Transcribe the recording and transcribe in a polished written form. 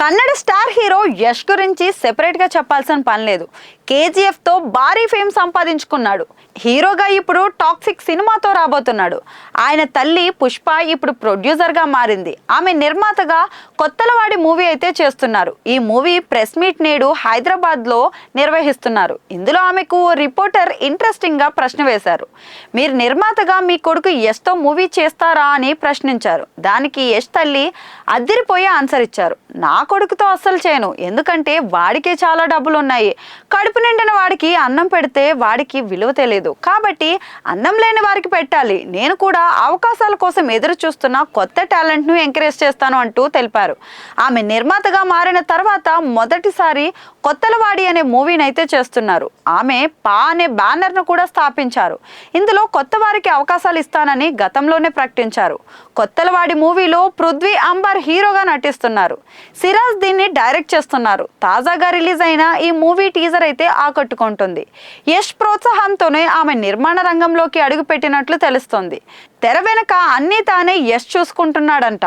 Kannada star hero Yash గురించి సెపరేట్గా చెప్పాల్సిన పని లేదు. కేజీఎఫ్తో భారీ ఫేమ్ సంపాదించుకున్నాడు. హీరోగా ఇప్పుడు టాక్సిక్ సినిమాతో రాబోతున్నాడు. ఆయన తల్లి పుష్ప ఇప్పుడు ప్రొడ్యూసర్గా మారింది. ఆమె నిర్మాతగా కొత్తలవాడి మూవీ అయితే చేస్తున్నారు. ఈ మూవీ ప్రెస్ మీట్ నేడు హైదరాబాద్లో నిర్వహిస్తున్నారు. ఇందులో ఆమెకు రిపోర్టర్ ఇంట్రెస్టింగ్గా ప్రశ్న వేశారు. మీరు నిర్మాతగా మీ కొడుకు యష్తో మూవీ చేస్తారా అని ప్రశ్నించారు. దానికి యష్ తల్లి అద్దిరిపోయి ఆన్సర్ ఇచ్చారు. నా కొడుకుతో అస్సలు చేయను, ఎందుకంటే వాడికే చాలా డబ్బులు ఉన్నాయి. కడుపు నిండిన వాడికి అన్నం పెడితే వాడికి విలువ తెలియదు, కాబట్టి అన్నం లేని వారికి పెట్టాలి. నేను కూడా అవకాశాల కోసం ఎదురు చూస్తున్న కొత్త టాలెంట్ను ఎంకరేజ్ చేస్తాను అంటూ తెలిపారు. ఆమె నిర్మాతగా మారిన తర్వాత మొదటిసారి కొత్తలవాడి అనే మూవీని అయితే చేస్తున్నారు. ఆమె పా అనే బ్యానర్ను కూడా స్థాపించారు. ఇందులో కొత్త వారికి అవకాశాలు ఇస్తానని గతంలోనే ప్రకటించారు. కొత్తలవాడి మూవీలో పృథ్వీ అంబర్ హీరోగా నటిస్తున్నారు. సిరాజ్ దీన్ని డైరెక్ట్ చేస్తున్నారు. తాజాగా రిలీజ్ అయిన ఈ మూవీ టీజర్ అయితే ఆకట్టుకుంటుంది. యష్ ప్రోత్సాహంతోనే ఆమె నిర్మాణ రంగంలోకి అడుగుపెట్టినట్లు తెలుస్తోంది. తెర వెనక అన్నీ తానే యష్ చూసుకుంటున్నాడంట.